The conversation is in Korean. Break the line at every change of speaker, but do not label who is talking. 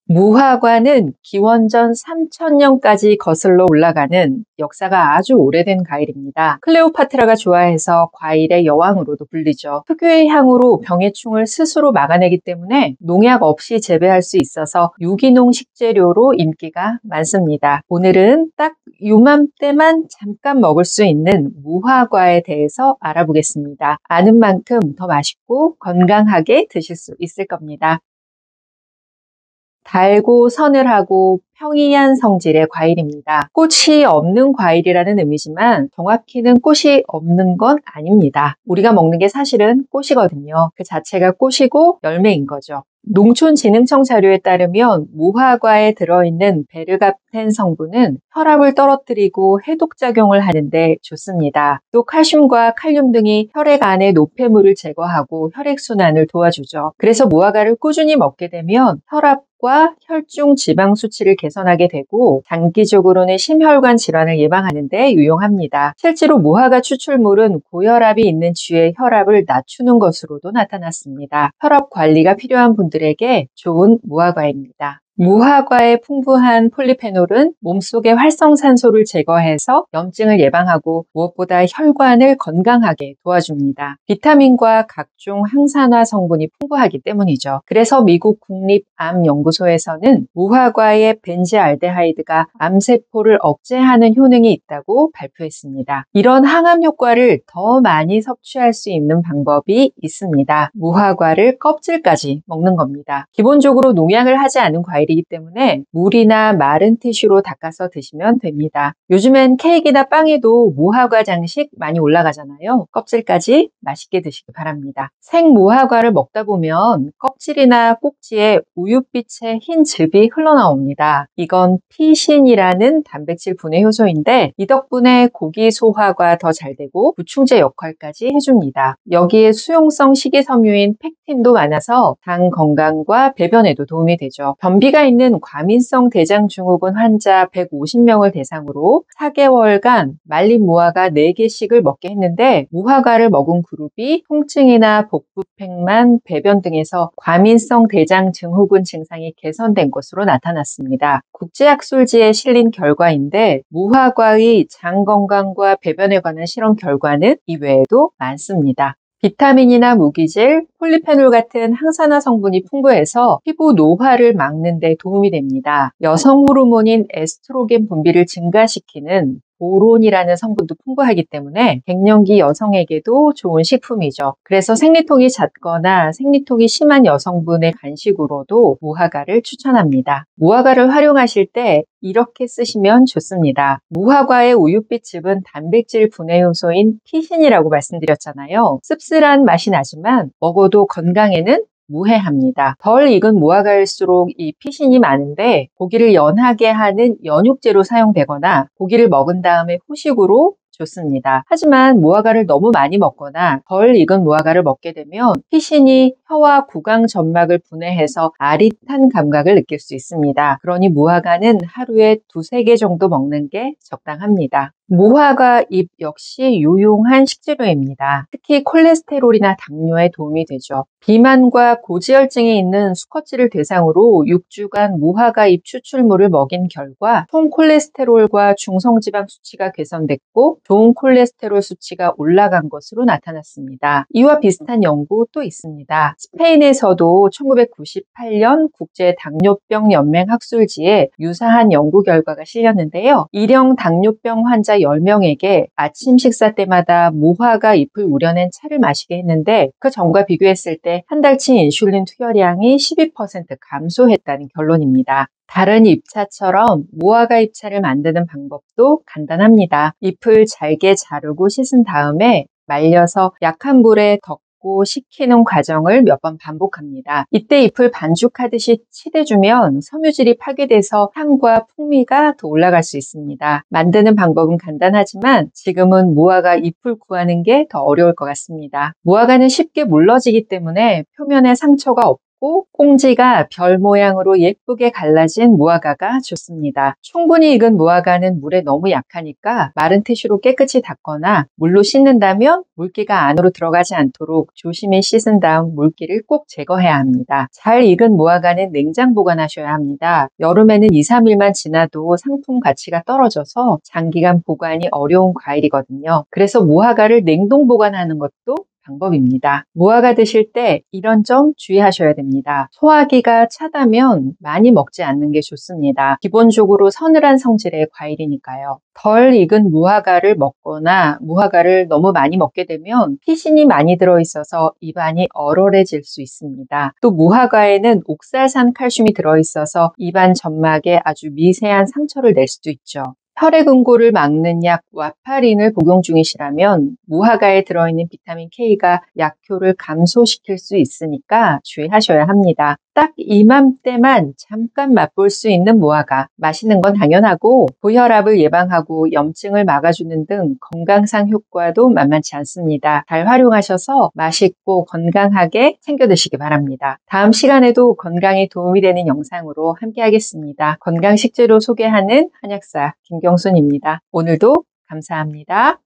무화과는 기원전 3000년까지 거슬러 올라가는 역사가 아주 오래된 과일입니다. 클레오파트라가 좋아해서 과일의 여왕으로도 불리죠. 특유의 향으로 병해충을 스스로 막아내기 때문에 농약 없이 재배할 수 있어서 유기농 식재료로 인기가 많습니다. 오늘은 딱 요맘때만 잠깐 먹을 수 있는 무화과에 대해서 알아보겠습니다. 아는 만큼 더 맛있고 건강하게 드실 수 있을 겁니다. 달고 서늘하고 평이한 성질의 과일입니다. 꽃이 없는 과일이라는 의미지만 정확히는 꽃이 없는 건 아닙니다. 우리가 먹는 게 사실은 꽃이거든요. 그 자체가 꽃이고 열매인 거죠. 농촌진흥청 자료에 따르면 무화과에 들어있는 베르가펜 성분은 혈압을 떨어뜨리고 해독작용을 하는데 좋습니다. 또 칼슘과 칼륨 등이 혈액 안의 노폐물을 제거하고 혈액순환을 도와주죠. 그래서 무화과를 꾸준히 먹게 되면 혈압과 혈중 지방 수치를 개선하게 되고 장기적으로는 심혈관 질환을 예방하는 데 유용합니다. 실제로 무화과 추출물은 고혈압이 있는 주의 혈압을 낮추는 것으로도 나타났습니다. 혈압 관리가 필요한 분들에게 좋은 무화과입니다. 무화과의 풍부한 폴리페놀은 몸속의 활성산소를 제거해서 염증을 예방하고 무엇보다 혈관을 건강하게 도와줍니다. 비타민과 각종 항산화 성분이 풍부하기 때문이죠. 그래서 미국 국립암연구소에서는 무화과의 벤즈알데하이드가 암세포를 억제하는 효능이 있다고 발표했습니다. 이런 항암 효과를 더 많이 섭취할 수 있는 방법이 있습니다. 무화과를 껍질까지 먹는 겁니다. 기본적으로 농약을 하지 않은 과일이기 때문에 물이나 마른 티슈로 닦아서 드시면 됩니다. 요즘엔 케이크나 빵에도 무화과 장식 많이 올라가잖아요. 껍질까지 맛있게 드시기 바랍니다. 생 무화과를 먹다 보면 껍질이나 꼭지에 우윳빛의 흰 즙이 흘러나옵니다. 이건 피신이라는 단백질 분해 효소인데 이 덕분에 고기 소화가 더 잘 되고 구충제 역할까지 해줍니다. 여기에 수용성 식이섬유인 팩틴도 많아서 당 건강과 배변에도 도움이 되죠. 변비가 있는 과민성 대장증후군 환자 150명을 대상으로 4개월간 말린 무화과 4개씩을 먹게 했는데 무화과를 먹은 그룹이 통증이나 복부팽만, 배변 등에서 과민성 대장증후군 증상이 개선된 것으로 나타났습니다. 국제학술지에 실린 결과인데 무화과의 장 건강과 배변에 관한 실험 결과는 이외에도 많습니다. 비타민이나 무기질, 폴리페놀 같은 항산화 성분이 풍부해서 피부 노화를 막는 데 도움이 됩니다. 여성 호르몬인 에스트로겐 분비를 증가시키는 보론이라는 성분도 풍부하기 때문에 갱년기 여성에게도 좋은 식품이죠. 그래서 생리통이 잦거나 생리통이 심한 여성분의 간식으로도 무화과를 추천합니다. 무화과를 활용하실 때 이렇게 쓰시면 좋습니다. 무화과의 우윳빛 즙은 단백질 분해 효소인 피신이라고 말씀드렸잖아요. 씁쓸한 맛이 나지만 먹어도 건강에는 무해합니다. 덜 익은 무화과일수록 이 피신이 많은데 고기를 연하게 하는 연육제로 사용되거나 고기를 먹은 다음에 후식으로 좋습니다. 하지만 무화과를 너무 많이 먹거나 덜 익은 무화과를 먹게 되면 피신이 혀와 구강 점막을 분해해서 아릿한 감각을 느낄 수 있습니다. 그러니 무화과는 하루에 2-3개 정도 먹는 게 적당합니다. 무화과 잎 역시 유용한 식재료입니다. 특히 콜레스테롤이나 당뇨에 도움이 되죠. 비만과 고지혈증이 있는 수컷쥐를 대상으로 6주간 무화과 잎 추출물을 먹인 결과 총 콜레스테롤과 중성지방 수치가 개선됐고 좋은 콜레스테롤 수치가 올라간 것으로 나타났습니다. 이와 비슷한 연구 또 있습니다. 스페인에서도 1998년 국제당뇨병 연맹 학술지에 유사한 연구 결과가 실렸는데요. 일형 당뇨병 환자 10명에게 아침 식사 때마다 무화과 잎을 우려낸 차를 마시게 했는데 그 전과 비교했을 때 한 달치 인슐린 투여량이 12% 감소했다는 결론입니다. 다른 잎차처럼 무화과 잎차를 만드는 방법도 간단합니다. 잎을 잘게 자르고 씻은 다음에 말려서 약한 불에 덮고 식히는 과정을 몇 번 반복합니다. 이때 잎을 반죽하듯이 치대주면 섬유질이 파괴돼서 향과 풍미가 더 올라갈 수 있습니다. 만드는 방법은 간단하지만 지금은 무화과 잎을 구하는 게 더 어려울 것 같습니다. 무화과는 쉽게 물러지기 때문에 표면에 상처가 없고 얇고 꽁지가 별 모양으로 예쁘게 갈라진 무화과가 좋습니다. 충분히 익은 무화과는 물에 너무 약하니까 마른 티슈로 깨끗이 닦거나 물로 씻는다면 물기가 안으로 들어가지 않도록 조심히 씻은 다음 물기를 꼭 제거해야 합니다. 잘 익은 무화과는 냉장 보관하셔야 합니다. 여름에는 2, 3일만 지나도 상품 가치가 떨어져서 장기간 보관이 어려운 과일이거든요. 그래서 무화과를 냉동 보관하는 것도 방법입니다. 무화과 드실 때 이런 점 주의하셔야 됩니다. 소화기가 차다면 많이 먹지 않는 게 좋습니다. 기본적으로 서늘한 성질의 과일이니까요. 덜 익은 무화과를 먹거나 무화과를 너무 많이 먹게 되면 피신이 많이 들어있어서 입안이 얼얼해질 수 있습니다. 또 무화과에는 옥살산 칼슘이 들어있어서 입안 점막에 아주 미세한 상처를 낼 수도 있죠. 혈액 응고를 막는 약 와파린을 복용 중이시라면 무화과에 들어있는 비타민 K가 약효를 감소시킬 수 있으니까 주의하셔야 합니다. 딱 이맘때만 잠깐 맛볼 수 있는 무화과. 맛있는 건 당연하고 고혈압을 예방하고 염증을 막아주는 등 건강상 효과도 만만치 않습니다. 잘 활용하셔서 맛있고 건강하게 챙겨 드시기 바랍니다. 다음 시간에도 건강에 도움이 되는 영상으로 함께 하겠습니다. 건강 식재료 소개하는 한약사 김경순입니다. 오늘도 감사합니다.